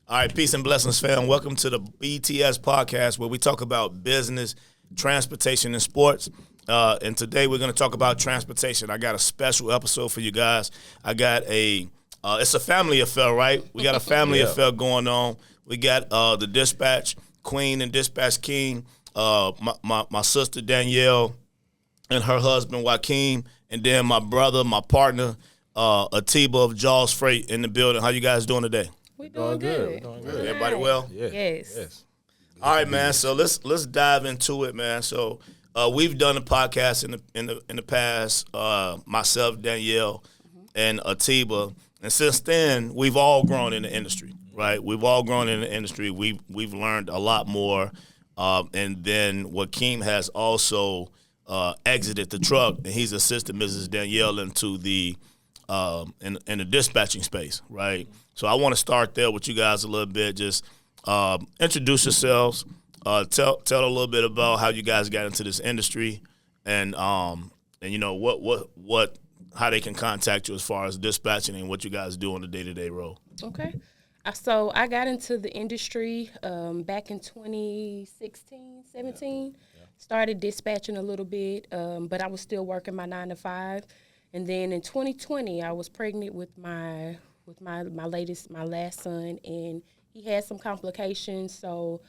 All right, peace and blessings, fam. Welcome to the BTS podcast where we talk about business, transportation, and sports. And today we're going to talk about transportation. I got a special episode for you guys. I got it's a family affair, right? We got a family affair going on. We got the Dispatch Queen and Dispatch King, my sister Danielle and her husband Joaquin, and then my brother, my partner, Atiba of Jaws Freight in the building. How you guys doing today? We're doing good. Everybody well? Yes. All right, man. So let's dive into it, man. So we've done a podcast in the past. Myself, Danielle, and Atiba, and since then we've all grown in the industry, right? We've all grown in the industry. We've learned a lot more, and then Joaquin has also exited the truck, and he's assisted Mrs. Danielle into the in the dispatching space, right? So I want to start there with you guys a little bit. Just introduce yourselves. Tell a little bit about how you guys got into this industry, and you know what how they can contact you as far as dispatching and what you guys do on the day-to-day role. Okay. So I got into the industry back in 2016, 17. Started dispatching a little bit, but I was still working my 9 to 5. And then in 2020, I was pregnant with my last son, and he had some complications. So,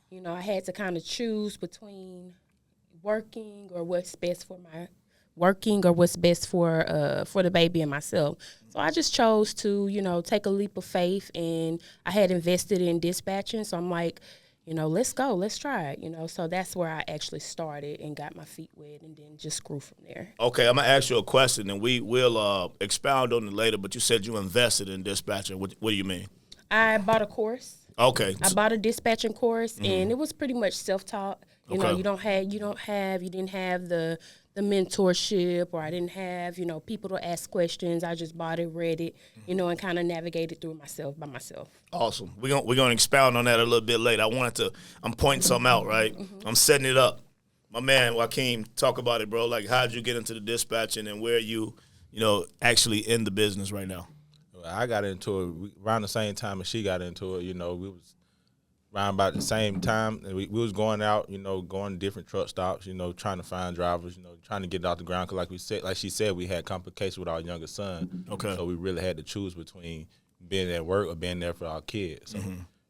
you know, I had to kind of choose between working or what's best for the baby and myself. So I just chose to, you know, take a leap of faith, and I had invested in dispatching. So I'm like, you know, let's go, let's try it, you know. So that's where I actually started and got my feet wet, and then just grew from there. Okay, I'm going to ask you a question, and we'll expound on it later, but you said you invested in dispatching. What do you mean? I bought a course. Okay. I bought a dispatching course, and it was pretty much self-taught. You know, you didn't have the mentorship, or I didn't have, you know, people to ask questions. I just bought it, read it, you know, and kind of navigated through by myself. Awesome. We're gonna expound on that a little bit later. I'm pointing something out, right? I'm setting it up. My man Joaquin, talk about it, bro. Like, how'd you get into the dispatching, and where are you actually in the business right now? I got into it around the same time as she got into it. You know, we was around about the same time. And we was going out, you know, going to different truck stops, you know, trying to find drivers, you know, trying to get it off the ground. Because like she said, we had complications with our younger son. Okay. So we really had to choose between being at work or being there for our kids. So,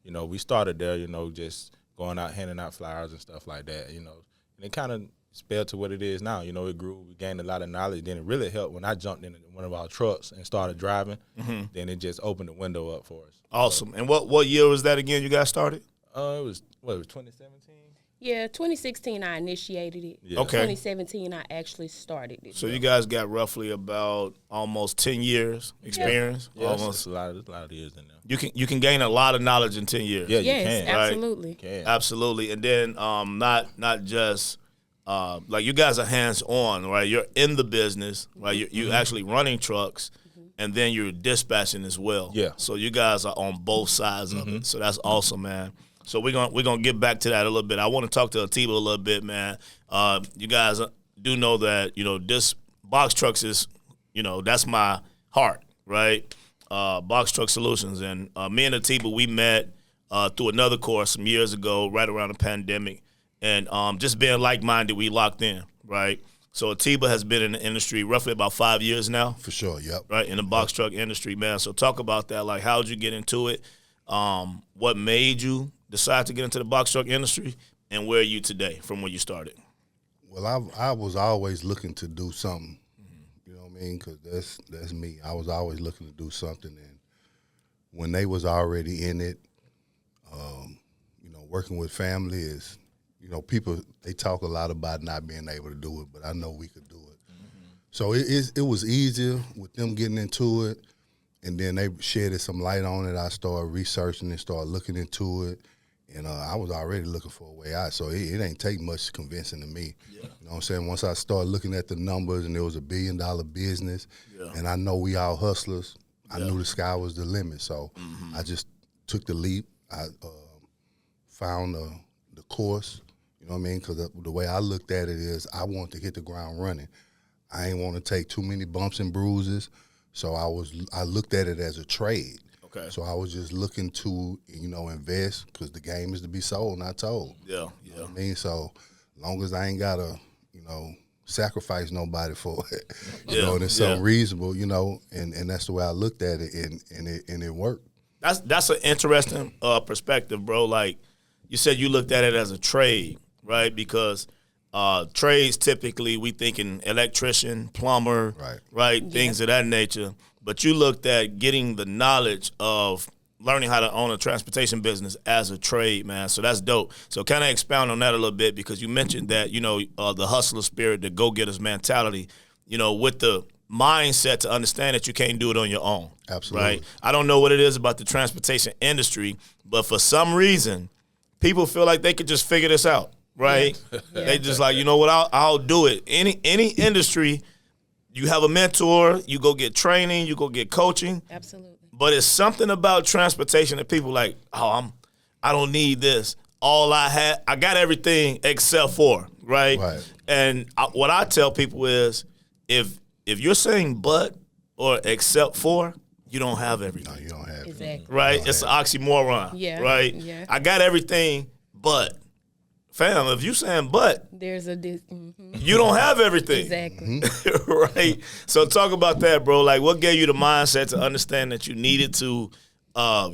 you know, we started there, you know, just going out, handing out flyers and stuff like that, you know. And it kind of spelled to what it is now. You know, it grew. We gained a lot of knowledge. Then it really helped when I jumped in one of our trucks and started driving. Then it just opened the window up for us. Awesome. And what year was that again you guys started? It was 2017? Yeah, 2016 I initiated it. Yeah. Okay. 2017 I actually started it. So you guys got roughly about almost 10 years experience. Yeah, Almost. there's a lot of years in there. You can gain a lot of knowledge in 10 years. Yeah, Yes, you can. absolutely. You can. Absolutely. And then not just like you guys are hands on, right? You're in the business, right? You actually running trucks, and then you're dispatching as well. Yeah. So you guys are on both sides of it. So that's awesome, man. So we're gonna get back to that a little bit. I want to talk to Atiba a little bit, man. You guys do know that, you know, this box trucks is, you know, that's my heart, right? Box Truck Solutions, and me and Atiba, we met through another course some years ago, right around the pandemic, and just being like-minded, we locked in, right? So Atiba has been in the industry roughly about 5 years now. For sure, yep. Right, in the box truck industry, man. So talk about that. Like, how did you get into it? What made you decide to get into the box truck industry, and where are you today from when you started? Well, I was always looking to do something, you know what I mean, because that's me. I was always looking to do something, and when they was already in it, you know, working with family is, you know, people, they talk a lot about not being able to do it, but I know we could do it. So it was easier with them getting into it, and then they shedded some light on it. I started researching and started looking into it, and I was already looking for a way out. So it ain't take much convincing to me. Yeah. You know what I'm saying? Once I started looking at the numbers, and it was $1 billion business, and I know we all hustlers, I knew the sky was the limit. So I just took the leap. I found the course. You know what I mean? Because the way I looked at it is I wanted to hit the ground running. I ain't want to take too many bumps and bruises. So I looked at it as a trade. Okay. So I was just looking to, invest because the game is to be sold, not told. Yeah. You know what I mean? So long as I ain't got to, sacrifice nobody for it, and it's something reasonable, and that's the way I looked at it, and it worked. That's an interesting perspective, bro. Like you said, you looked at it as a trade, right? Because trades typically we thinking electrician, plumber, right? Yeah. Things of that nature. But you looked at getting the knowledge of learning how to own a transportation business as a trade, man. So that's dope. So kind of expound on that a little bit because you mentioned that, the hustler spirit, the go-getter's mentality, with the mindset to understand that you can't do it on your own. Absolutely. Right? I don't know what it is about the transportation industry, but for some reason, people feel like they could just figure this out, right? Yeah. They just like, you know what, I'll do it. Any industry, you have a mentor, you go get training, you go get coaching. Absolutely. But it's something about transportation that people like, I don't need this. I got everything except for, right? And what I tell people is, if you're saying but or except for, you don't have everything. No, you don't have Exactly. Right? It's an oxymoron. Yeah. Right? Yeah. I got everything, but fam, if you saying but, There's a you don't have everything. exactly. Right? So talk about that, bro. Like, what gave you the mindset to understand that you needed to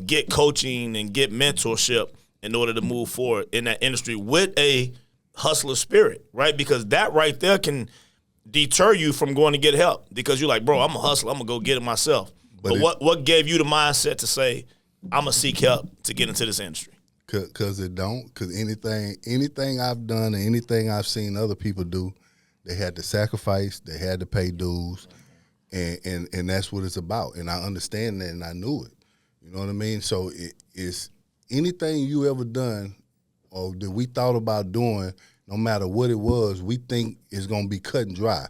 get coaching and get mentorship in order to move forward in that industry with a hustler spirit, right? Because that right there can deter you from going to get help because you're like, bro, I'm a hustler. I'm going to go get it myself. But what gave you the mindset to say, I'm going to seek help to get into this industry? Because anything I've done and anything I've seen other people do, they had to sacrifice, they had to pay dues, and that's what it's about. And I understand that, and I knew it. You know what I mean? So it's anything you ever done or that we thought about doing, no matter what it was, we think is going to be cut and dry.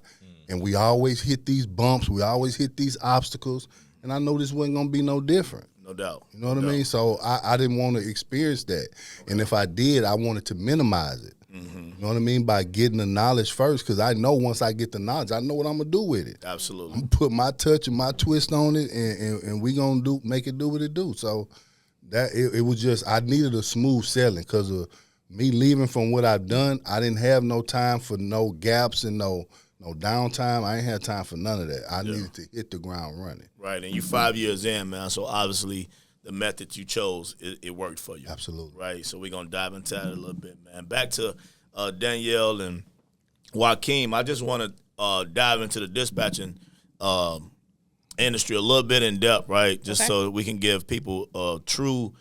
And we always hit these bumps, we always hit these obstacles, and I know this wasn't going to be no different. No doubt. You know what I mean? So I didn't want to experience that. Okay. And if I did, I wanted to minimize it. Mm-hmm. You know what I mean? By getting the knowledge first, because I know once I get the knowledge, I know what I'm going to do with it. Absolutely. I'm going to put my touch and my twist on it, and we going to make it do what it do. So that it was just, I needed a smooth sailing because of me leaving from what I've done. I didn't have no time for no gaps and no downtime. I ain't had time for none of that. I needed to hit the ground running. Right, and you 5 years in, man, so obviously the method you chose, it worked for you. Absolutely. Right, so we're going to dive into that a little bit, man. Back to Danielle and Joaquin, I just want to dive into the dispatching industry a little bit in depth, right, just so we can give people a true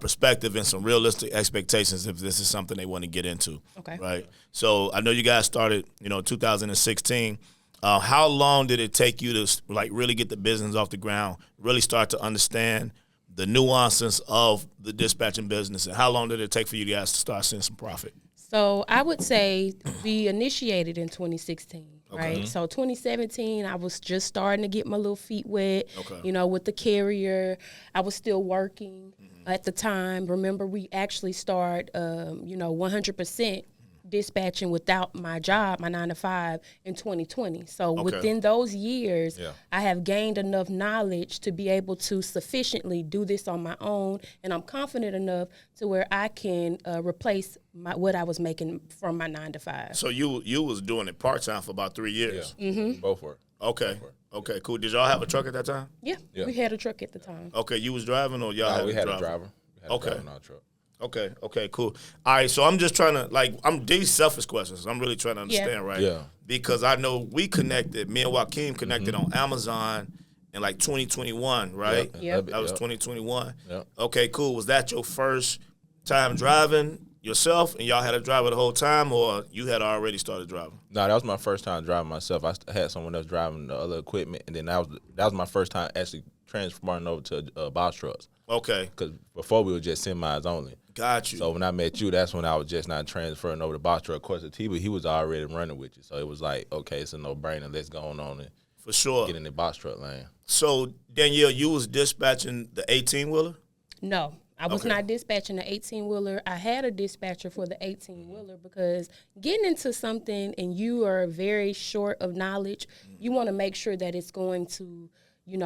perspective and some realistic expectations if this is something they want to get into. Okay. Right. So I know you guys started, 2016. How long did it take you to really get the business off the ground, really start to understand the nuances of the dispatching business, and how long did it take for you guys to start seeing some profit? So I would say we initiated in 2016. Right. So 2017, I was just starting to get my little feet wet, with the carrier. I was still working at the time. Remember, we actually started, 100% dispatching without my job, my 9-to-5, in 2020. So within those years, I have gained enough knowledge to be able to sufficiently do this on my own, and I'm confident enough to where I can replace what I was making from my 9-to-5. So you was doing it part-time for about 3 years? Yeah, both were. Okay. Okay, cool. Did y'all have a truck at that time? Yeah, we had a truck at the time. Okay, you was driving or y'all had a driver? We had a driver. We had a driver in our truck. Okay, cool. All right, so I'm just trying to, these selfish questions. I'm really trying to understand, right? Yeah. Because I know we connected, me and Joaquin connected on Amazon in 2021, right? Yeah. That was 2021. Yep. Okay, cool. Was that your first time driving yourself and y'all had a driver the whole time, or you had already started driving? No, that was my first time driving myself. I had someone else driving the other equipment, and then that was my first time actually transferring over to box trucks. Okay. Because before we were just semis only. Got you. So when I met you, that's when I was just not transferring over to box truck. Of course, the T, but he was already running with you. So it was like, okay, it's a no-brainer. Let's go on and for sure get in the box truck lane. So, Danielle, you was dispatching the 18-wheeler? No. I was not dispatching the 18-wheeler. I had a dispatcher for the 18-wheeler because getting into something and you are very short of knowledge, you want to make sure that it's going to,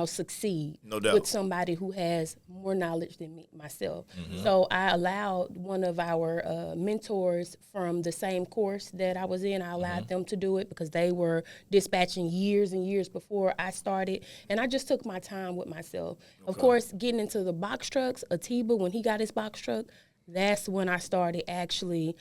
succeed No doubt. with somebody who has more knowledge than me, myself. So I allowed one of our mentors from the same course that I was in, I allowed them to do it because they were dispatching years and years before I started. And I just took my time with myself. Of course, getting into the box trucks, Atiba, when he got his box truck, that's when I started actually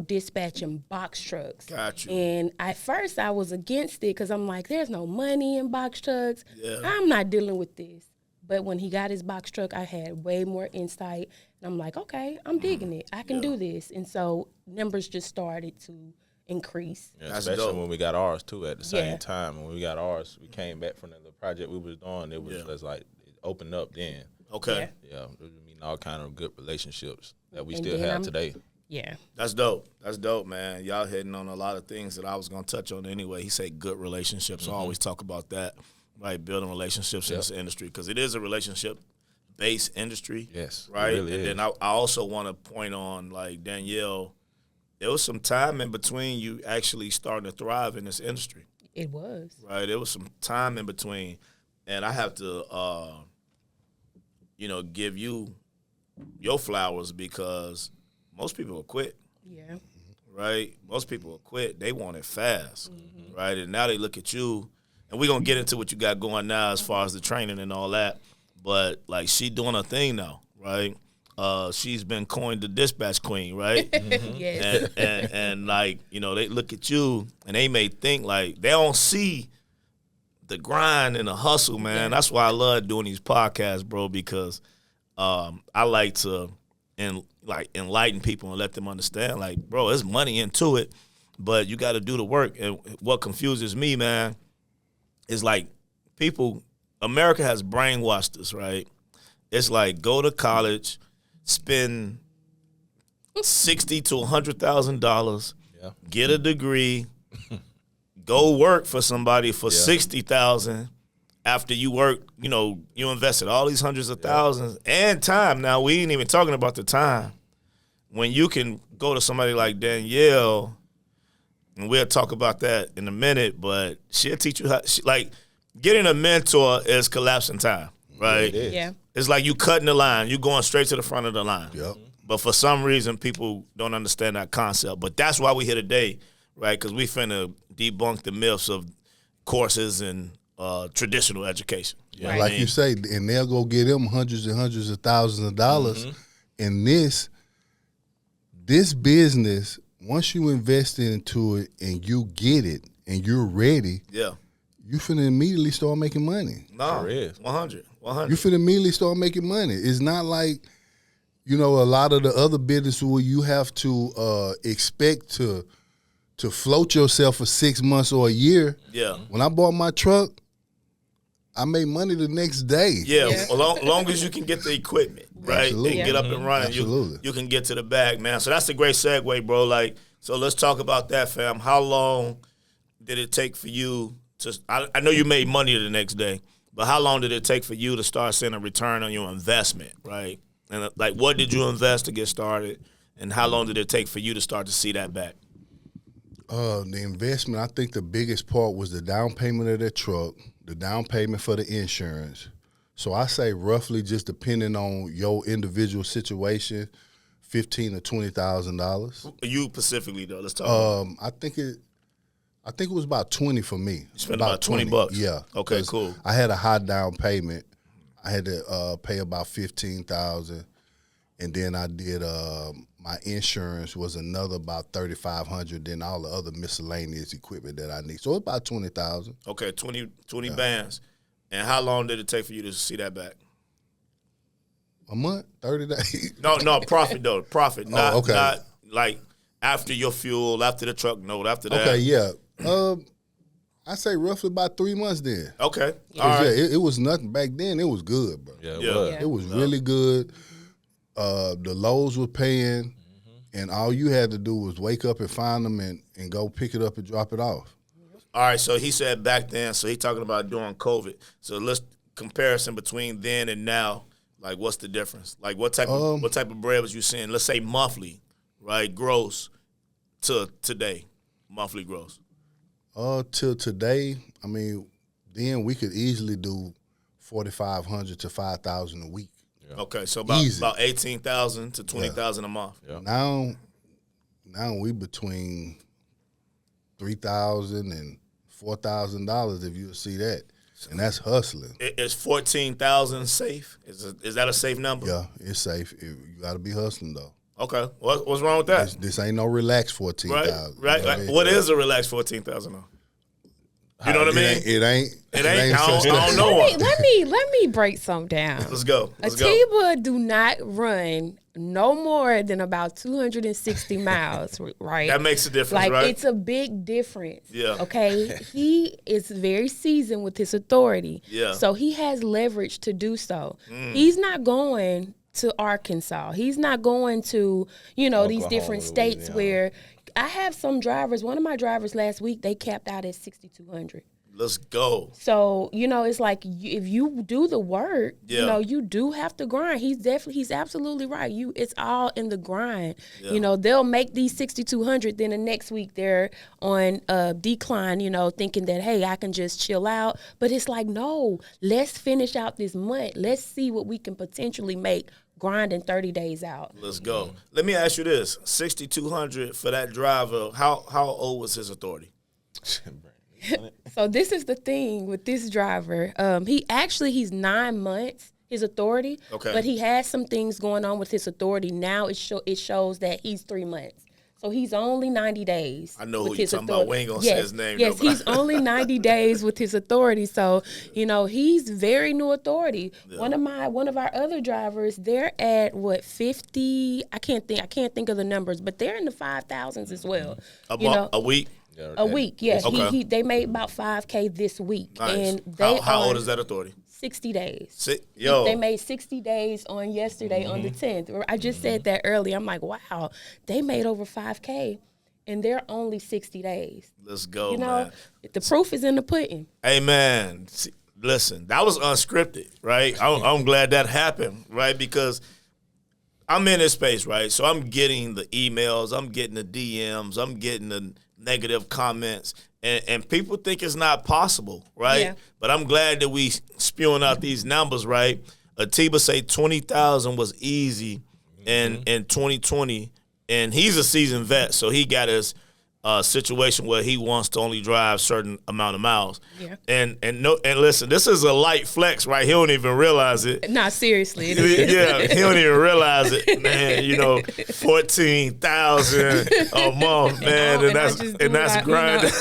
dispatching box trucks. Got you. And at first I was against it because I'm like, there's no money in box trucks. Yeah. I'm not dealing with this. But when he got his box truck, I had way more insight. And I'm like, okay, I'm digging it. I can do this. And so numbers just started to increase. Yeah, That's especially dope. when we got ours too at the same Yeah. time. When we got ours, we came back from the project we was doing. It was just like it opened up then. Okay. Yeah, I mean all kind of good relationships that we And still then have today. Yeah. That's dope. That's dope, man. Y'all hitting on a lot of things that I was going to touch on anyway. He said good relationships. I always talk about that, right? Building relationships in this industry because it is a relationship-based industry. Yes, it Right? really and is. then I also want to point on, like, Danielle, there was some time in between you actually starting to thrive in this industry, It was. right? There was some time in between. And I have to, give you your flowers because most people will quit. Yeah. Right? Most people will quit. They want it fast, right? And now they look at you, and we're going to get into what you got going now as far as the training and all that. But, like, she doing her thing now, right? She's been coined the dispatch queen, right? Yes. and like, they look at you, and they may think, like, they don't see the grind and the hustle, man. That's why I love doing these podcasts, bro, because I like to enlighten people and let them understand, like, bro, there's money into it, but you got to do the work. And what confuses me, man, is like America has brainwashed us, right? It's like go to college, spend $60,000 to $100,000, get a degree, go work for somebody for $60,000. After you work, you invested all these hundreds of thousands and time. Now, we ain't even talking about the time. When you can go to somebody like Danielle, and we'll talk about that in a minute, but she'll teach you how, getting a mentor is collapsing time, right? It is. Yeah. It's like you cutting the line. You going straight to the front of the line. Yep. But for some reason, people don't understand that concept. But that's why we here today, right? Because we finna debunk the myths of courses and traditional education. You know Right. what I Like mean? you say, and they'll go get them hundreds and hundreds of thousands of dollars. And this business, once you invest into it and you get it and you're ready, Yeah. you finna immediately start making money. No, Sure is. 100. You finna immediately start making money. It's not like, a lot of the other business where you have to expect to float yourself for 6 months or a year. Yeah. When I bought my truck, I made money the next day. Yeah, Yeah. long as you can get the equipment, right, Absolutely. and get up and running, Absolutely. you can get to the bag, man. So that's a great segue, bro. Like, so let's talk about that, fam. How long did it take for you to? I know you made money the next day, but how long did it take for you to start seeing a return on your investment, right? And like, what did you invest to get started, and how long did it take for you to start to see that back? The investment, I think the biggest part was the down payment of that truck, the down payment for the insurance. So I say roughly, just depending on your individual situation, $15,000 to $20,000. You specifically though, let's talk. I think it was about 20 for me. You spent about 20 bucks. Yeah. Okay, 'Cause cool. I had a high down payment. I had to pay about $15,000, and then I did my insurance was another about $3,500. Then all the other miscellaneous equipment that I need, so about $20,000. Okay, 20 bands. And how long did it take for you to see that back? A month, 30 days. No, profit though. Profit. Not, okay. not like after your fuel, after the truck note, after that. Okay, yeah. I say roughly about 3 months then. Okay. 'Cause, All right. it was nothing back then. It was good, bro. Yeah, it Yeah. was. Yeah. It was really good. The Lowe's were paying, and all you had to do was wake up and find them and go pick it up and drop it off. All right. So he said back then. So he talking about during COVID. So let's comparison between then and now. Like, what's the difference? Like, what type of bread was you seeing? Let's say monthly, right? Gross to today, monthly gross. Till today, I mean, then we could easily do $4,500 to $5,000 a week. Okay, so Easy. about 18,000 to 20,000 a month. Yeah. Now we between $3,000 and $4,000 if you see that, and that's hustling. Is 14,000 safe? Is that a safe number? Yeah, it's safe. You got to be hustling though. Okay, what's wrong with that? This ain't no relaxed 14,000. Right. You know what I mean? What is a relaxed 14,000? You know what I mean? It ain't. I don't know. Let me break some down. Let's go. Atiba do not run no more than about 260 miles, right? That makes a difference, like, right? it's a big difference. Yeah. Okay. He is very seasoned with his authority. Yeah. So he has leverage to do so. He's not going to Arkansas. He's not going to, these Oklahoma, different states Louisiana. where I have some drivers. One of my drivers last week, they capped out at 6,200. Let's go. So, it's like if you do the work, Yeah. you do have to grind. He's absolutely right. It's all in the grind. Yeah. They'll make these 6,200, then the next week they're on a decline, thinking that, hey, I can just chill out. But it's like, no, let's finish out this month. Let's see what we can potentially make grinding 30 days out. Let's go. Let me ask you this: 6,200 for that driver. How old was his authority? So this is the thing with this driver. He's 9 months, his authority. Okay. But he has some things going on with his authority. Now it shows that he's 3 months. So he's only 90 days. I know with who you're his talking authority. about. We ain't gonna Yes, say his name. Yes, though, but he's only 90 days with his authority. So, he's very new authority. Yeah. One of our other drivers, they're at 50. I can't think of the numbers, but they're in the 5,000s as well. a week. A week, yes. Okay. They made about 5K this week, Nice. and they how old is that authority? 60 days. Yo, They made 60 days on yesterday on the 10th. I just said that earlier. I'm like, wow, they made over 5K, and they're only 60 days. let's go, man. The proof is in the pudding. Hey, man, listen, that was unscripted, right? I'm glad that happened, right? Because I'm in this space, right? So I'm getting the emails, I'm getting the DMs, I'm getting the negative comments, and people think it's not possible, right? Yeah. But I'm glad that we spewing out these numbers, right? Atiba say 20,000 was easy in 2020, and he's a seasoned vet, so he got his situation where he wants to only drive certain amount of miles. Yeah. And listen, this is a light flex, right? He don't even realize it. Nah, seriously. It is. Yeah, he don't even realize it, man. 14,000 a month, man, and that's grinding.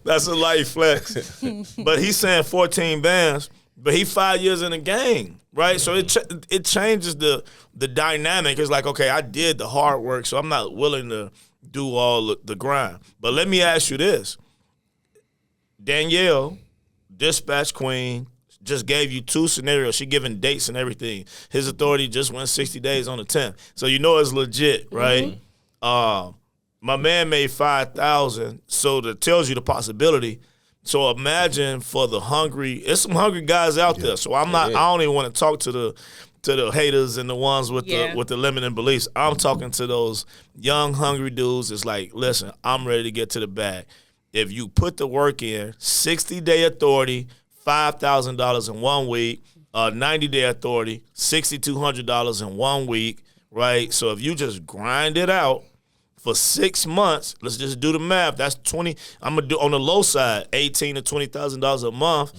That's a light flex. But he's saying 14 bands, but he 5 years in the game, right? So it changes the dynamic. It's like, okay, I did the hard work, so I'm not willing to do all the grind. But let me ask you this. Danielle, dispatch queen, just gave you 2 scenarios. She giving dates and everything. His authority just went 60 days on the 10th. So it's legit, right? My man made 5,000, so that tells you the possibility. So imagine for the hungry, there's some hungry guys out there. So I don't even want to talk to the haters and the ones with the limiting beliefs. I'm talking to those young hungry dudes. It's like, listen, I'm ready to get to the bag. If you put the work in, 60-day authority, $5,000 in 1 week, 90-day authority, $6,200 in 1 week, right? So if you just grind it out for 6 months, let's just do the math. That's 20. I'm gonna do on the low side, $18,000 to $20,000 a month.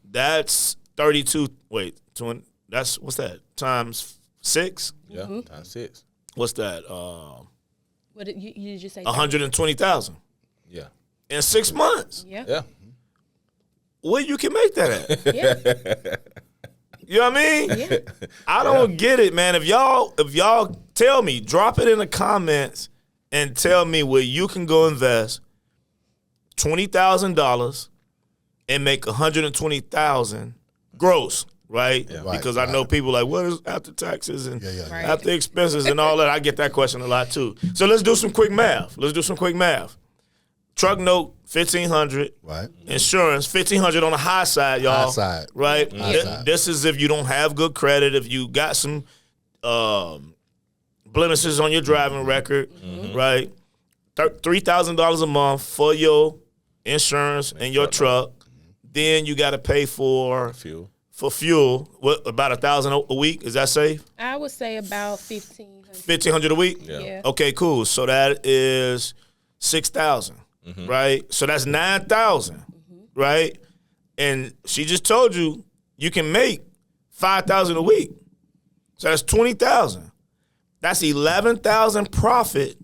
That's 32. Wait, 20. That's what's that times 6? Yeah, times 6. What's that? What did you just say? 120,000 Yeah. in 6 months. Yeah. Yeah. Where you can make that at? Yeah. You know what I mean? Yeah. I don't get it, man. If y'all tell me, drop it in the comments and tell me where you can go invest $20,000 and make $120,000 gross, right? Yeah. Because I know people like, what is after taxes and Right. after expenses and all that? I get that question a lot too. So let's do some quick math. Truck note, $1,500. Right. Insurance, $1,500 on the high side, y'all. High side. Right? High side. This is if you don't have good credit, if you got some blemishes on your driving record, right? $3,000 a month for your insurance and your truck. Then you got to pay for Fuel. fuel. What, about $1,000 a week? Is that safe? I would say about 1,500. $1,500 a week. Yeah. Okay, cool. So that is 6,000, right? So that's 9,000, right? And she just told you you can make 5,000 a week. So that's 20,000. That's 11,000 profit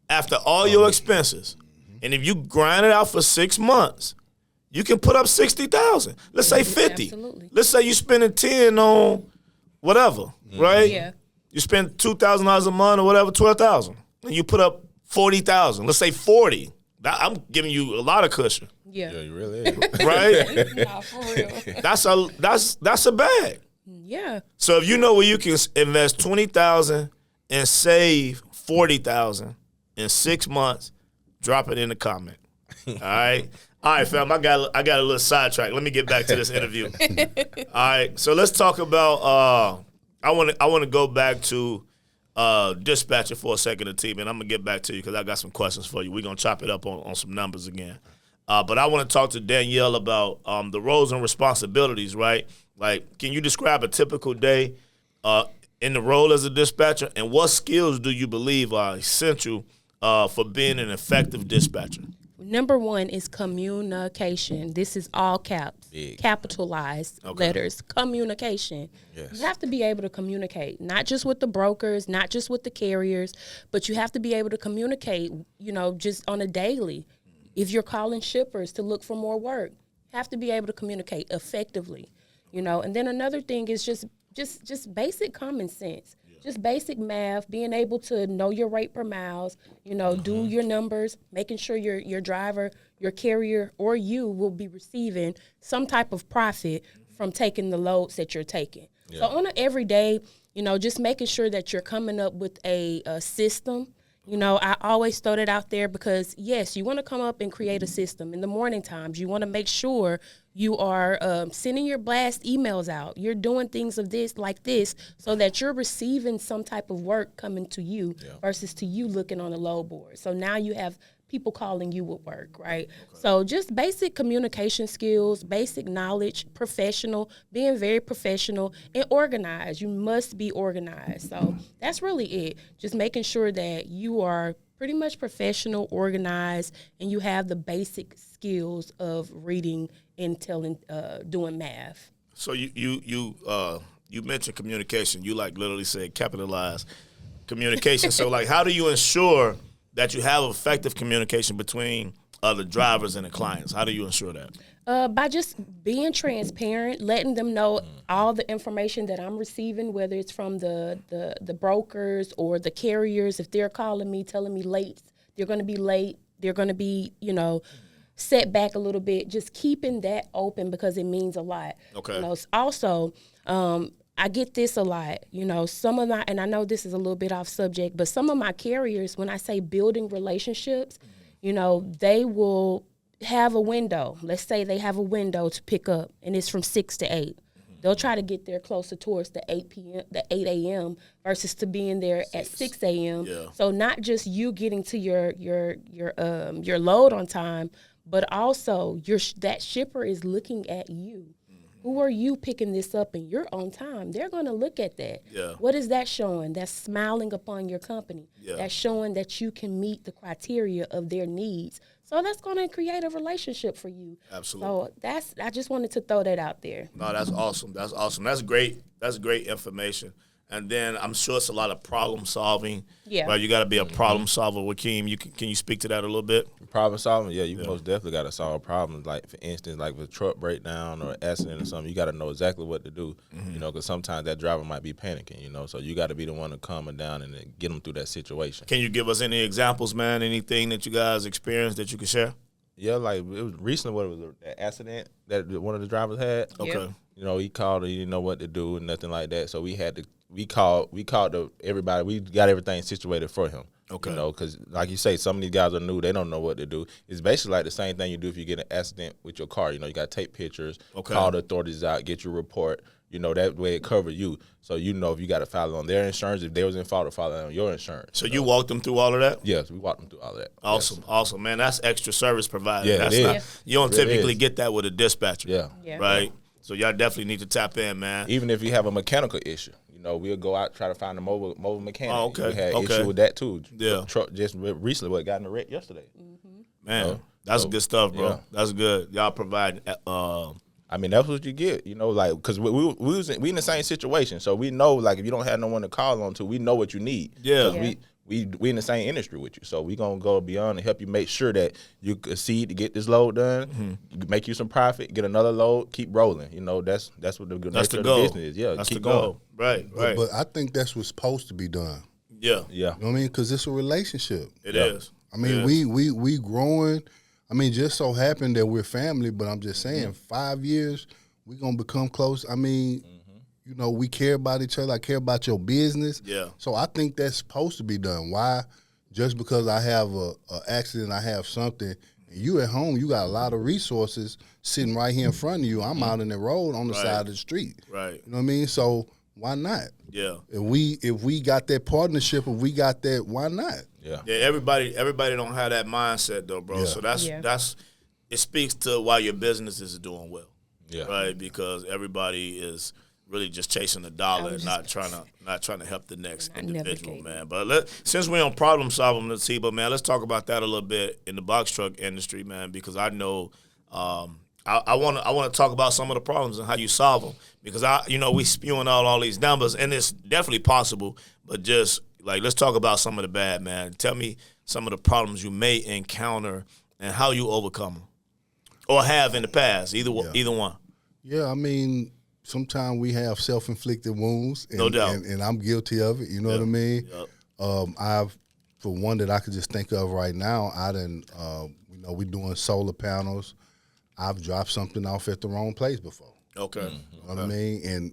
after all your expenses. And if you grind it out for 6 months, you can put up 60,000. Let's say 50. Absolutely. Let's say you spending 10 on whatever, right? Yeah. You spend $2,000 a month or whatever, 12,000, and you put up 40,000. Let's say 40. I'm giving you a lot of cushion, Yeah. Yeah, you really is. right? Nah, for real. That's a bag. Yeah. So if you know where you can invest 20,000 and save 40,000 in 6 months, drop it in the comment. All right. All right, fam. I got a little sidetrack. Let me get back to this interview. All right. So let's talk about. I want to go back to dispatcher for a second, team, and I'm gonna get back to you because I got some questions for you. We're gonna chop it up on some numbers again. But I want to talk to Danielle about the roles and responsibilities. Right. Like, can you describe a typical day in the role as a dispatcher, and what skills do you believe are essential for being an effective dispatcher? Number one is communication. This is all caps, Big. capitalized letters. Communication. Yes. You have to be able to communicate, not just with the brokers, not just with the carriers, but you have to be able to communicate, just on a daily. If you're calling shippers to look for more work, you have to be able to communicate effectively, And then another thing is just basic common sense. Just basic math, being able to know your rate per miles, do your numbers, making sure your driver, your carrier, or you will be receiving some type of profit from taking the loads that you're taking. Yeah. So on an everyday, just making sure that you're coming up with a system. I always throw that out there because, yes, you want to come up and create a system. In the morning times, you want to make sure you are sending your blast emails out. You're doing things of this like this so that you're receiving some type of work coming to you versus to you looking on the load board. So now you have people calling you with work, right? Okay. So just basic communication skills, basic knowledge, being very professional and organized. You must be organized. So that's really it. Just making sure that you are pretty much professional, organized, and you have the basic skills of reading and doing math. So you mentioned communication. You literally said capitalize communication. So how do you ensure that you have effective communication between the drivers and the clients? How do you ensure that? By just being transparent, letting them know all the information that I'm receiving, whether it's from the brokers or the carriers. If they're calling me, telling me late, they're going to be late. They're going to be, set back a little bit. Just keeping that open because it means a lot. Okay. Also, I get this a lot, some of and I know this is a little bit off subject, but some of my carriers, when I say building relationships, they will have a window. Let's say they have a window to pick up and it's from 6 to 8. They'll try to get there closer towards the 8 a.m. versus to being there at 6 a.m. Yeah. So not just you getting to your load on time, but also that shipper is looking at you. Who are you picking this up and you're on time? They're going to look at that. Yeah. What is that showing? That's smiling upon your company. Yeah. That's showing that you can meet the criteria of their needs. So that's going to create a relationship for you. Absolutely. So I just wanted to throw that out there. No, that's awesome. That's awesome. That's great. That's great information. And then I'm sure it's a lot of problem solving. Yeah. Right. You got to be a problem solver. Wakeem, can you speak to that a little bit? Problem solving, you most definitely got to solve problems. Like, for instance, like with a truck breakdown or accident or something, you got to know exactly what to do, because sometimes that driver might be panicking, so you got to be the one to calm them down and then get them through that situation. Can you give us any examples, man? Anything that you guys experienced that you could share? Yeah, like it was recently, it was an accident that one of the drivers had. Okay. He called and he didn't know what to do and nothing like that. So we called everybody. We got everything situated for him. Okay. Because like you say, some of these guys are new. They don't know what to do. It's basically like the same thing you do if you get an accident with your car. You got to take pictures, Okay. call the authorities out, get your report, You know, that way it covered you. So you know if you got to file on their insurance, if they was in fault, to file on your insurance. So you walked them through all of that? Yes, we walked them through all of that. Awesome, awesome, man. That's extra service provided. Yeah, That's it not, is. you don't It typically is. get that with a dispatcher. Yeah. Right? So y'all definitely need to tap in, man. Even if you have a mechanical issue, you know, we'll go out try to find a mobile mechanic. Oh, okay, We had okay. issue with that too. Yeah. The truck just recently got in a wreck yesterday. Man, that's good stuff, bro. yeah. That's good. Y'all provide I mean, that's what you get, you know, like, because we in the same situation. So we know, like, if you don't have no one to call on to, we know what you need. Yeah. 'Cause Yeah. we in the same industry with you. So we going to go beyond and help you make sure that you succeed to get this load done, make you some profit, get another load, keep rolling. You know, that's what the that's nature the of goal. the business is. Yeah, That's keep the goal. going. Right, right. But I think that's what's supposed to be done. Yeah, Yeah. You know what I mean? Because it's a relationship. it is. I mean, we growing. I mean, just so happened that we're family, but I'm just saying, 5 years, we gonna become close. I mean, you know, we care about each other. I care about your business. Yeah. So I think that's supposed to be done. Why? Just because I have a accident, I have something, and you at home, you got a lot of resources sitting right here in front of you. I'm out in the road on the Right. side of the street. Right. You know what I mean? So why not? Yeah. If we got that partnership, if we got that, why not? Yeah. Yeah, everybody don't have that mindset though, bro. Yeah. So that's it speaks to why your business is doing well. Yeah. Right? Because everybody is really just chasing the dollar and not trying to help the next Not individual, navigating. man. But since we're on problem solving, let's see, but man, let's talk about that a little bit in the box truck industry, man, because I know I want to talk about some of the problems and how you solve them, because we spewing out all these numbers and it's definitely possible, but just like let's talk about some of the bad, man. Tell me some of the problems you may encounter and how you overcome them, or have in the past, either one. Yeah, I mean, sometimes we have self-inflicted wounds, and, No doubt. and I'm guilty of it. You know what I mean? Yep. I've, for one that I could just think of right now, we doing solar panels. I've dropped something off at the wrong place before. Okay. You know what I mean?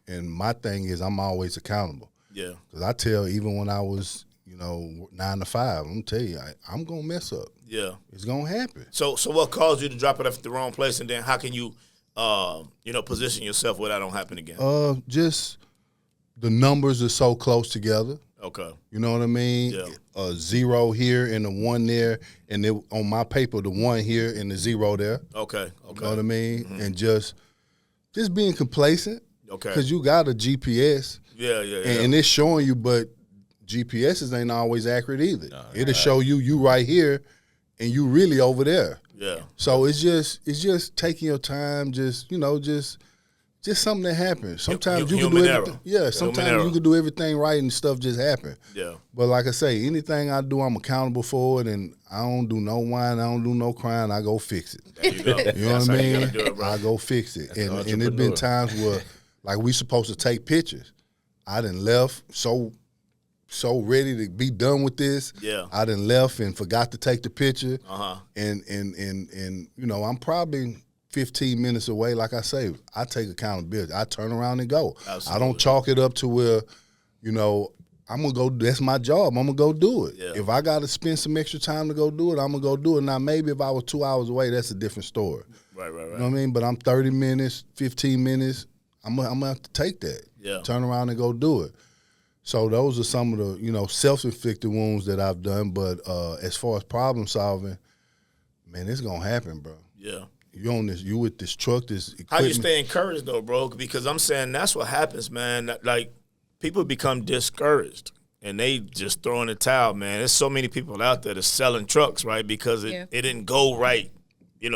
And my thing is, I'm always accountable. Yeah. Because I tell, even when I was, 9 to 5, I'm gonna tell you, I'm gonna mess up. Yeah. It's gonna happen. So what caused you to drop it off at the wrong place, and then how can you, position yourself where that don't happen again? Just the numbers are so close together. Okay. You know what I mean? Yeah. A 0 here and a 1 there, and on my paper, the 1 here and the 0 there. Okay. You know what I mean? Mm-hmm. And just being complacent. Okay. Because you got a GPS, Yeah. and it's showing you, but GPSs ain't always accurate either. It'll show you right here, and you really over there. Yeah. So it's just taking your time, just something that happens. Sometimes you can do human everything. error. Yeah, Human sometimes error. you can do everything right and stuff just happen. Yeah. But like I say, anything I do, I'm accountable for it, and I don't do no whine, I don't do no crying. I go fix it. There you go. You know That's what I how you mean? gotta do it, bro. I go fix it. And it's been entrepreneur. times where, like, we supposed to take pictures. I done left so ready to be done with this. Yeah. I done left and forgot to take the picture. Uh-huh. And I'm probably 15 minutes away. Like I say, I take accountability. I turn around and go. Absolutely. I don't chalk it up to where, I'm going to go, that's my job. I'm going to go do it. Yeah. If I got to spend some extra time to go do it, I'm going to go do it. Now, maybe if I was 2 hours away, that's a different story. Right. You know what I mean? But I'm 30 minutes, 15 minutes. I'm going to have to take that. Yeah. Turn around and go do it. So those are some of the, self-inflicted wounds that I've done. But as far as problem solving, man, it's going to happen, bro. Yeah. You with this truck, this equipment. How you stay encouraged though, bro? Because I'm saying that's what happens, man. Like people become discouraged and they just throw in the towel, man. There's so many people out there that's selling trucks, right? Because it didn't go right, in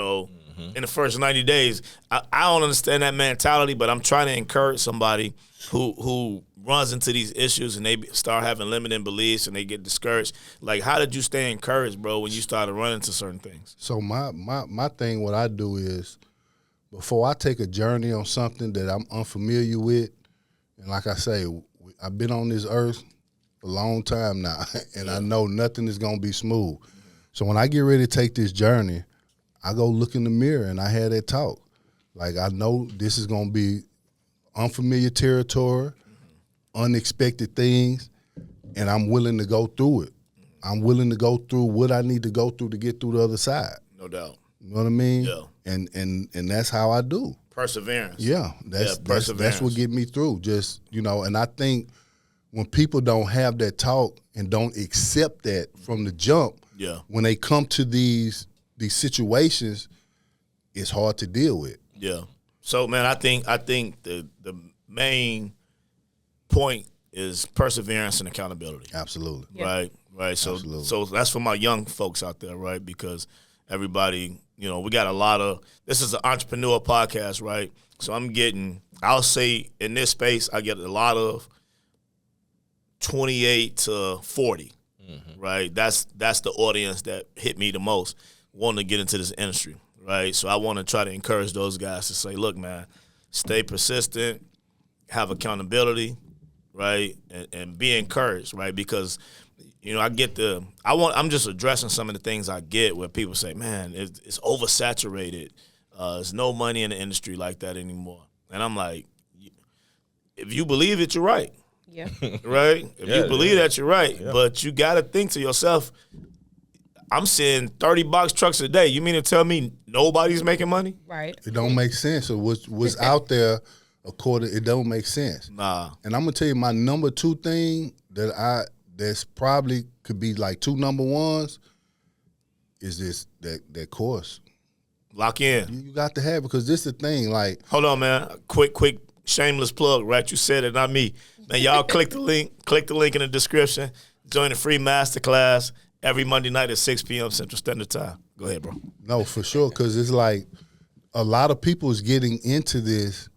the first 90 days. I don't understand that mentality, but I'm trying to encourage somebody who runs into these issues and they start having limiting beliefs and they get discouraged. Like, how did you stay encouraged, bro, when you started running into certain things? So my thing, what I do is, before I take a journey on something that I'm unfamiliar with, and like I say, I've been on this earth a long time now, and I know nothing is gonna be smooth. So when I get ready to take this journey, I go look in the mirror and I have that talk. Like, I know this is gonna be unfamiliar territory, unexpected things, and I'm willing to go through it. I'm willing to go through what I need to go through to get through the other side. No doubt. You know what I mean? Yeah. And that's how I do. Perseverance. Yeah, that's perseverance. what get me through. Just, and I think when people don't have that talk and don't accept that from the jump, when they come to these situations, it's hard to deal with. Yeah. So man, I think the main point is perseverance and accountability. Absolutely. Yeah. Right. So so that's for my young folks out there, right? Because everybody, we got a lot of, this is an entrepreneur podcast, right? So I'll say in this space, I get a lot of 28 to 40, right? That's the audience that hit me the most, wanting to get into this industry, right? So I want to try to encourage those guys to say, look, man, stay persistent, have accountability, right? And be encouraged, right? Because I'm just addressing some of the things I get where people say, man, it's oversaturated. There's no money in the industry like that anymore. And I'm like, if you believe it, you're right. Yeah. Right? If you believe that, you're right. Yeah. But you got to think to yourself, I'm seeing 30 box trucks a day. You mean to tell me nobody's making money? Right. It don't make sense. So what's out there, it don't make sense. Nah. And I'm going to tell you my number 2 thing that's probably could be like 2 number 1s is that course. Lock in. You got to have it because this is the thing. Like, hold on, man. Quick shameless plug, right? You said it, not me. Man, y'all click the link in the description. Join the free masterclass every Monday night at 6 p.m. Central Standard Time. Go ahead, bro. No, for sure, because it's like a lot of people is getting into this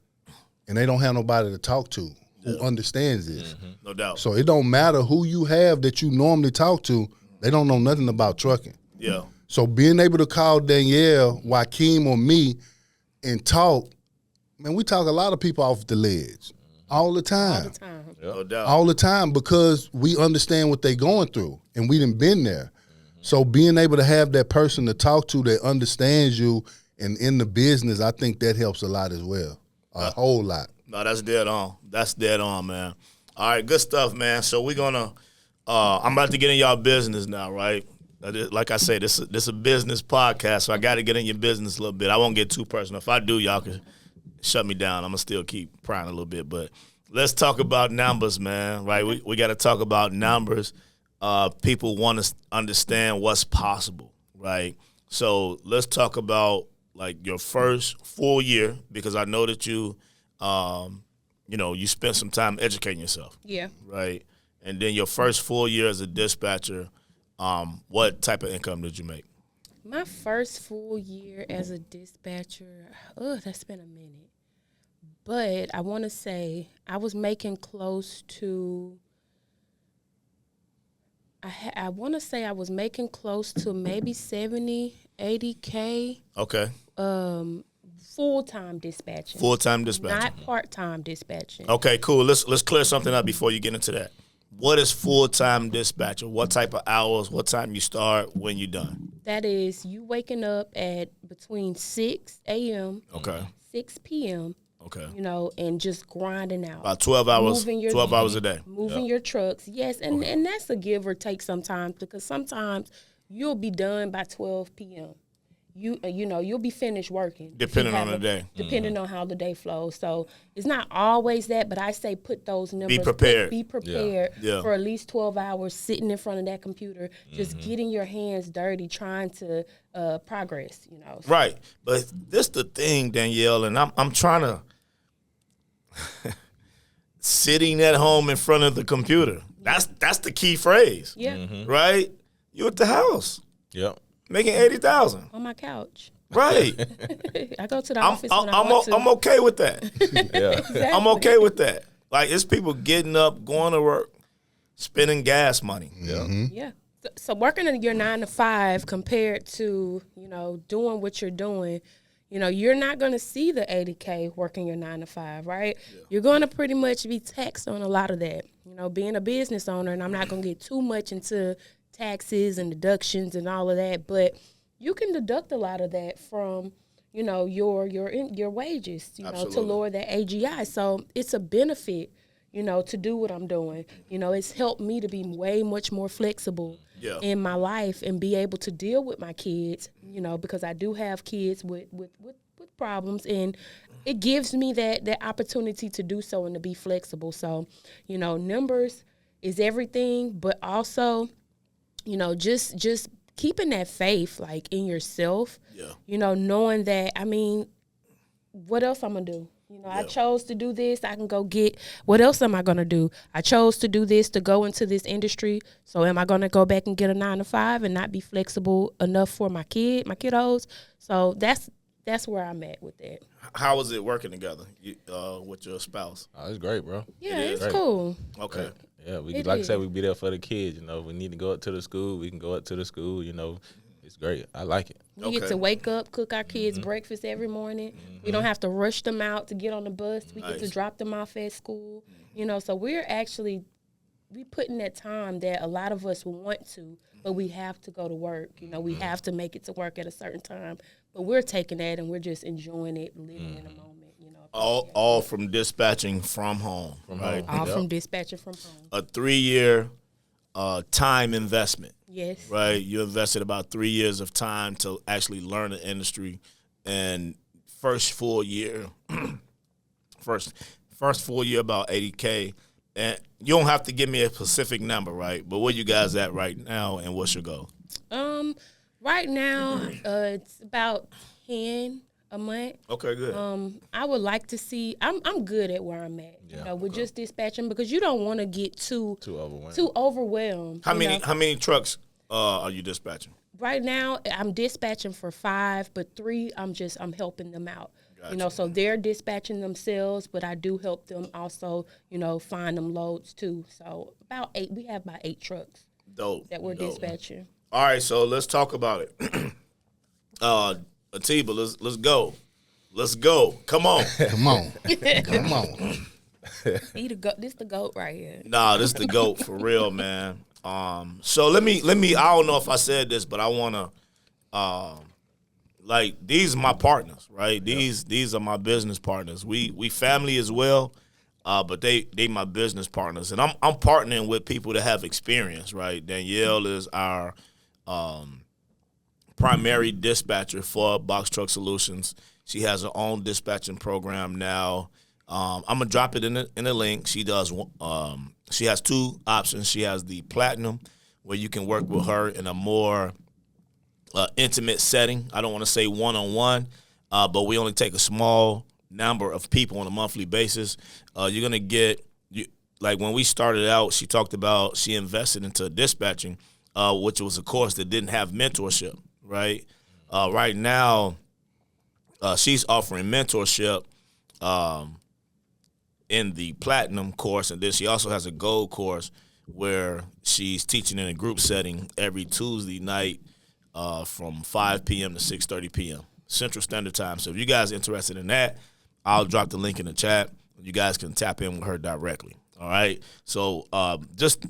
and they don't have nobody to talk to who understands this. Mm-hmm. No doubt. So it don't matter who you have that you normally talk to, they don't know nothing about trucking. Yeah. So being able to call Danielle, Joaquin, or me and talk, man, we talk a lot of people off the ledge all the time. All the time. No doubt. All the time because we understand what they going through and we done been there. So being able to have that person to talk to that understands you and in the business, I think that helps a lot as well. A whole lot. No, that's dead on. That's dead on, man. All right, good stuff, man. So we're gonna I'm about to get in y'all business now, right? Like I said, this is a business podcast, so I got to get in your business a little bit. I won't get too personal. If I do, y'all can shut me down. I'm going to still keep prying a little bit. But let's talk about numbers, man, right? We got to talk about numbers. People want to understand what's possible, right? So let's talk about, like, your first full year, because I know that you spent some time educating yourself. Yeah. Right? And then your first full year as a dispatcher, what type of income did you make? My first full year as a dispatcher, that's been a minute. But I want to say I was making close to, I want to say I was making close to maybe 70, 80K. Okay. Full-time dispatching. Full-time dispatching. Not part-time dispatching. Okay, cool. Let's clear something up before you get into that. What is full-time dispatcher? What type of hours? What time you start? When you done? That is you waking up at between 6 a.m. Okay. 6 p.m. Okay. And just grinding out. About 12 hours. 12 hours a day. Moving your trucks. Yes, and that's a give or take sometimes, because sometimes you'll be done by 12 p.m. You'll be finished working. Depending on the day. Depending on how the day flows. So it's not always that, but I say put those numbers. Be prepared. Be prepared Yeah. for at least 12 hours sitting in front of that computer, just getting your hands dirty, trying to progress, Right. But this the thing, Danielle, and I'm trying to sitting at home in front of the computer. That's the key phrase. Yeah. Right? You at the house. Yep. Making $80,000. On my couch. Right. I go to the office when I I'm want to. I'm okay with that. Yeah. Exactly. I'm okay with that. Like, it's people getting up, going to work, spending gas money. Yeah. Yeah. So working at your 9 to 5 compared to, doing what you're doing, you're not going to see the 80K working your 9 to 5, right? Yeah. You're going to pretty much be taxed on a lot of that. Being a business owner, and I'm not going to get too much into taxes and deductions and all of that, but you can deduct a lot of that from, your wages, to lower that AGI. So it's a benefit, to do what I'm doing. It's helped me to be way much more flexible in my life and be able to deal with my kids, because I do have kids with problems, and it gives me that opportunity to do so and to be flexible. So, numbers is everything, but also, just keeping that faith like in yourself. Yeah. Knowing that, what else I'm gonna do? I chose to do this. I can go get, what else am I going to do? I chose to do this to go into this industry. So am I going to go back and get a 9-to-5 and not be flexible enough for my kiddos? So that's where I'm at with that. How is it working together with your spouse? Oh, it's great, bro. Yeah, it's great. cool. Okay. Yeah, we It like I is. said, we be there for the kids. We need to go up to the school. We can go up to the school. It's great. I like it. We get to wake up, cook our kids breakfast every morning. We don't have to rush them out to get on the bus. We get to drop them off at school. So we put in that time that a lot of us want to, but we have to go to work. We have to make it to work at a certain time. But we're taking that and we're just enjoying it, living in a moment. All from dispatching from home, right? All from dispatching from home. A 3-year time investment. Yes. Right? You invested about 3 years of time to actually learn the industry, and first full year about $80K. And you don't have to give me a specific number, right? But where you guys at right now, and what's your goal? Right now, it's about 10 a month. Okay, good. I would like to see. I'm good at where I'm at. With just dispatching, because you don't want to get too overwhelmed. How many trucks are you dispatching? Right now, I'm dispatching for 5, but 3, I'm helping them out. Gotcha. So they're dispatching themselves, but I do help them also, find them loads too. So about 8, we have about 8 trucks Dope. that we're dispatching. All right, so let's talk about it. Atiba, let's go. Let's go. Come on. Come on. Come on. This the GOAT right here. Nah, this the GOAT for real, man. So let me. I don't know if I said this, but I wanna, these are my partners, right? These are my business partners. We family as well, but they my business partners, and I'm partnering with people that have experience, right? Danielle is our primary dispatcher for Box Truck Solutions. She has her own dispatching program now. I'm gonna drop it in the link. She does. She has 2 options. She has the platinum, where you can work with her in a more intimate setting. I don't want to say one-on-one, but we only take a small number of people on a monthly basis. You're gonna get like when we started out. She talked about she invested into dispatching, which was a course that didn't have mentorship. Right. Right now, she's offering mentorship in the platinum course, and then she also has a gold course where she's teaching in a group setting every Tuesday night from 5 p.m. to 6:30 p.m. Central Standard Time. So if you guys are interested in that, I'll drop the link in the chat. You guys can tap in with her directly. All right. So just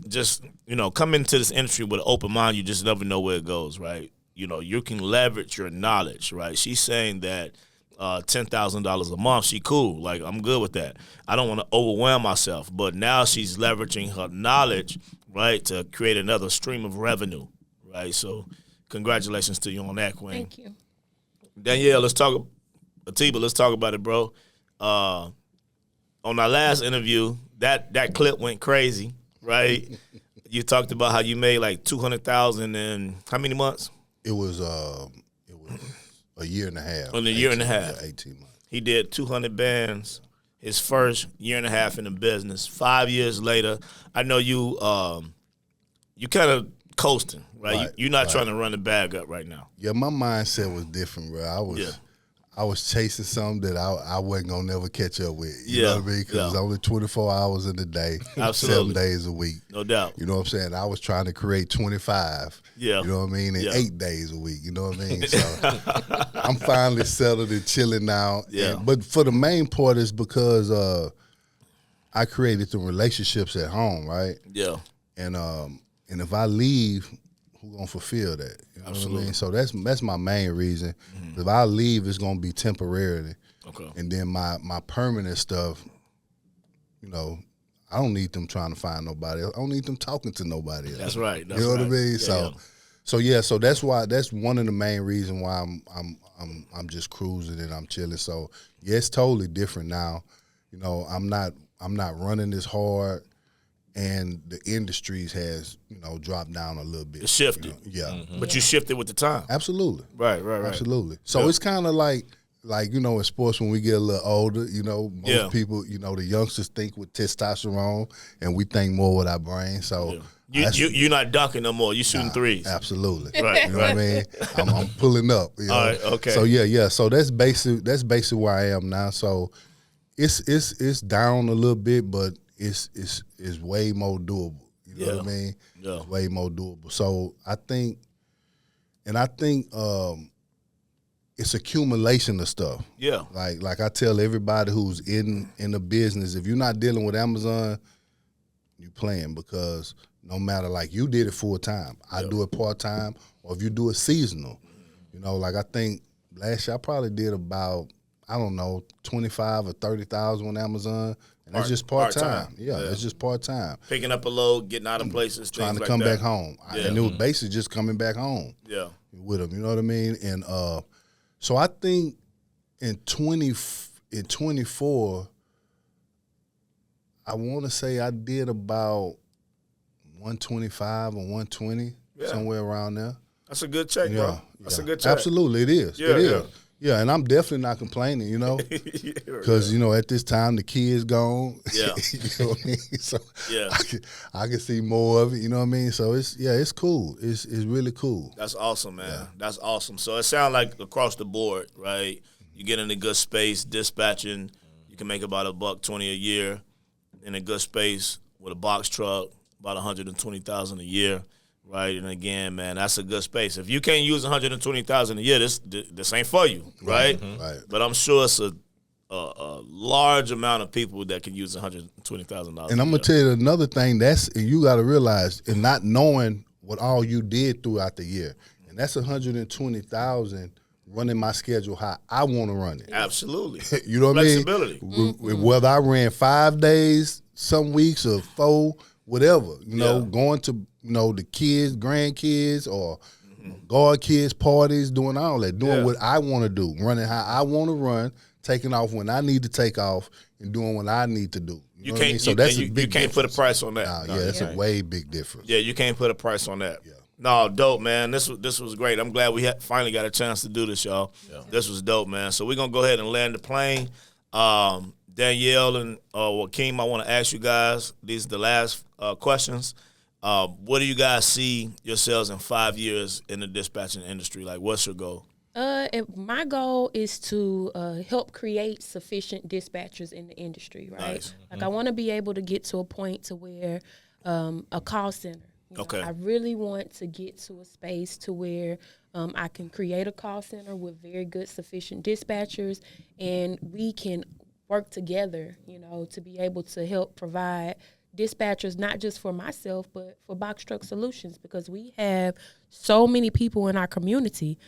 come into this industry with an open mind. You just never know where it goes, right? You can leverage your knowledge, right? She's saying that $10,000 a month, she cool. Like, I'm good with that. I don't want to overwhelm myself. But now she's leveraging her knowledge, right, to create another stream of revenue, right? So congratulations to you on that, Queen. Thank you. Danielle, Atiba, let's talk about it, bro. On our last interview, that clip went crazy, right? You talked about how you made like $200,000 in how many months? It was a year and a half. On a year and a half. 18 months. He did 200 bands his first year and a half in the business. 5 years later, I know you kind of coasting, right? You're not trying to run the bag up right now. Yeah, my mindset was different, bro. I was chasing something that I wasn't going to never catch up with. You know what I mean? Because it's only 24 hours in the day, Absolutely. 7 days a week. No doubt. You know what I'm saying? I was trying to create 25. Yeah. You know what I mean? In 8 days a week. You know what I mean? So I'm finally settled and chilling now. Yeah. But for the main part is because I created the relationships at home, right? Yeah. And if I leave, who gonna fulfill that? You know what I mean? So that's my main reason. Mm-hmm. If I leave, it's gonna be temporarily. Okay. And then my permanent stuff, I don't need them trying to find nobody else. I don't need them talking to nobody else. That's right. You know what I mean? Yeah, So that's one of the main reasons why I'm just cruising and I'm chilling. So yeah, it's totally different now. You know, I'm not running this hard, and the industries has dropped down a little bit. It shifted. Yeah, But you shifted with the time. absolutely. Right. Absolutely. So it's kind of like in sports when we get a little older, most people, the youngsters think with testosterone and we think more with our brain. So you're not dunking no more. You're shooting threes. Absolutely. Right. You know what I mean? I'm pulling up. All right, okay. So yeah. So that's basically where I am now. So it's down a little bit, but it's way more doable. You know what I mean? Yeah. It's way more doable. So I think it's accumulation of stuff. Yeah. Like I tell everybody who's in the business, if you're not dealing with Amazon, you playing, because no matter, like, you did it full time, I do it part time, or if you do it seasonal, like I think last year I probably did about 25 or 30,000 on Amazon, and that's just part time. Yeah, it's just part time. Picking up a load, getting out of places, Trying to things come like that. back home, and it was basically just coming back home. Yeah. With them, you know what I mean? And so I think in 24, I want to say I did about 125 or 120, somewhere around there. That's a good check, bro. That's a good check. Absolutely, it is. Yeah, it is. Yeah, and I'm definitely not complaining, because at this time the kid's gone. Yeah. You know what I mean? So Yeah. I can see more of it. You know what I mean? So it's cool. It's really cool. That's awesome, man. Yeah. That's awesome. So it sounds like across the board, right? You get in a good space, dispatching. You can make about $120 a year in a good space with a box truck, about $120,000 a year. Right, and again, man, that's a good space. If you can't use $120,000 a year, this ain't for you, right? Right. But I'm sure it's a large amount of people that can use $120,000. And I'm gonna tell you another thing, you got to realize, and not knowing what all you did throughout the year, and that's $120,000 running my schedule how I want to run it. Absolutely, you know what I mean? Flexibility. Whether I ran 5 days, some weeks, or 4, whatever, going to the kids, grandkids, or guard kids parties, doing all that, doing what I want to do, running how I want to run, taking off when I need to take off, and doing what I need to do. You know what I mean? So that's a big you can't put a price on that. That's a way big difference. Yeah, you can't put a price on that. Yeah. No, dope, man. This was great. I'm glad we finally got a chance to do this, y'all. Yeah. This was dope, man. So we're gonna go ahead and land the plane. Danielle and Joaquin, I want to ask you guys, these are the last questions. What do you guys see yourselves in 5 years in the dispatching industry? Like, what's your goal? My goal is to help create sufficient dispatchers in the industry, right? Nice. Like, I want to be able to get to a point to where a call center. Okay. I really want to get to a space to where I can create a call center with very good, sufficient dispatchers, and we can work together, to be able to help provide dispatchers, not just for myself, but for Box Truck Solutions, because we have so many people in our community,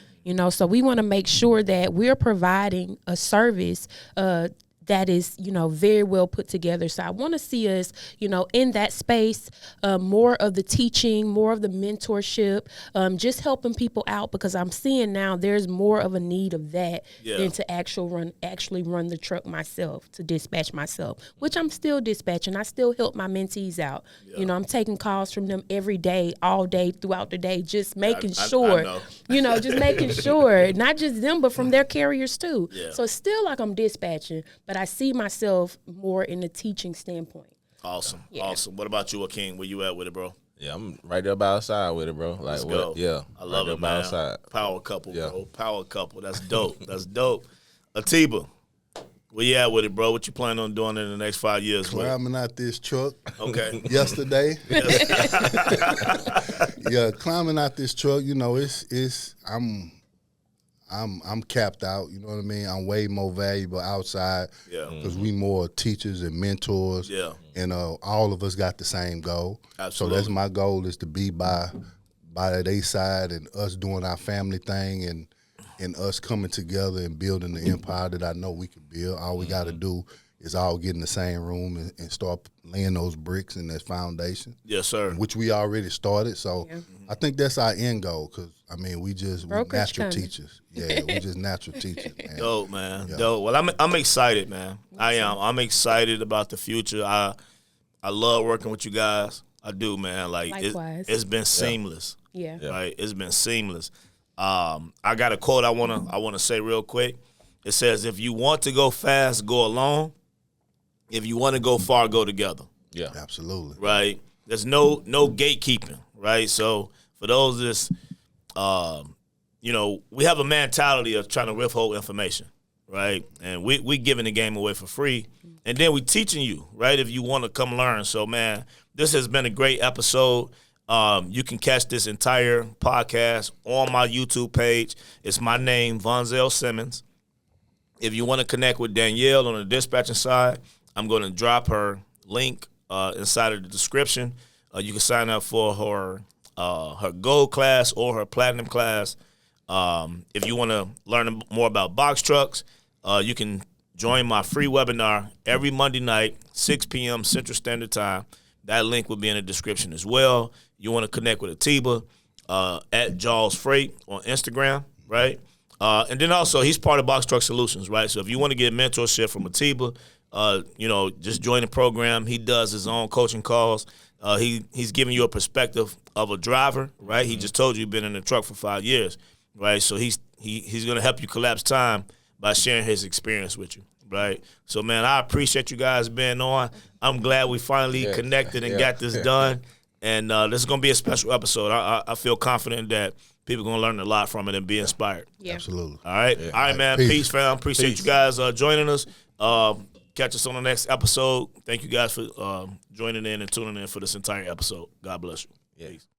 so we want to make sure that we're providing a service that is, very well put together. So I want to see us, in that space, more of the teaching, more of the mentorship, just helping people out, because I'm seeing now there's more of a need of that than to actually run the truck myself, to dispatch myself, which I'm still dispatching. I still help my mentees out. Yeah. I'm taking calls from them every day, all day, throughout the day, just making sure, just making sure, not just them, but from their carriers too. Yeah. So it's still like I'm dispatching, but I see myself more in the teaching standpoint. Awesome. Awesome. What about you, Joaquin? Where you at with it, bro? Yeah, I'm right there by the side with it, bro. Like, let's go. Yeah, I love right it, man. Power couple, bro. Power couple. That's dope. That's dope. Atiba, where you at with it, bro? What you planning on doing in the next 5 years? Climbing out this truck. Okay. Yesterday. Yeah, climbing out this truck. I'm capped out, you know what I mean? I'm way more valuable outside because we more teachers and mentors. Yeah. And all of us got the same goal. Absolutely. So that's my goal, is to be by their side, and us doing our family thing, and us coming together and building the empire that I know we can build. All we got to do is all get in the same room and start laying those bricks in that foundation. Yes, sir. Which we already started. So Yeah. I think that's our end goal because, I mean, we Brokerage natural coming. teachers. Yeah, we just natural teachers, man. Dope, man. Yeah. Dope. Well, I'm excited, man. I am. I'm excited about the future. I love working with you guys. I do, man. Like Likewise. it's been seamless. Yeah. Right? It's been seamless. I got a quote I wanna say real quick. It says, "If you want to go fast, go alone. If you want to go far, go together." Yeah. Absolutely. Right? There's no gatekeeping. Right? So for those that's, we have a mentality of trying to withhold information. Right? And we giving the game away for free, and then we teaching you. Right? If you want to come learn. So man, this has been a great episode. You can catch this entire podcast on my YouTube page. It's my name, Vonzel Simmons. If you want to connect with Danielle on the dispatching side, I'm going to drop her link inside of the description. You can sign up for her gold class or her platinum class. If you want to learn more about box trucks, you can join my free webinar every Monday night, 6 p.m. Central Standard Time. That link will be in the description as well. You want to connect with Atiba at Jaws Freight on Instagram, right? And then also, he's part of Box Truck Solutions, right? So if you want to get mentorship from Atiba, just join the program. He does his own coaching calls. He's giving you a perspective of a driver, right? He just told you he's been in the truck for 5 years, right? So he's going to help you collapse time by sharing his experience with you, right? So, man, I appreciate you guys being on. I'm glad we finally connected and got this done. And this is going to be a special episode. I feel confident that people are going to learn a lot from it and be inspired. Yeah. Absolutely. All right? Yeah. All right, man. Peace fam. Appreciate you guys joining us. Catch us on the next episode. Thank you guys for joining in and tuning in for this entire episode. God bless you. Yeah. Peace.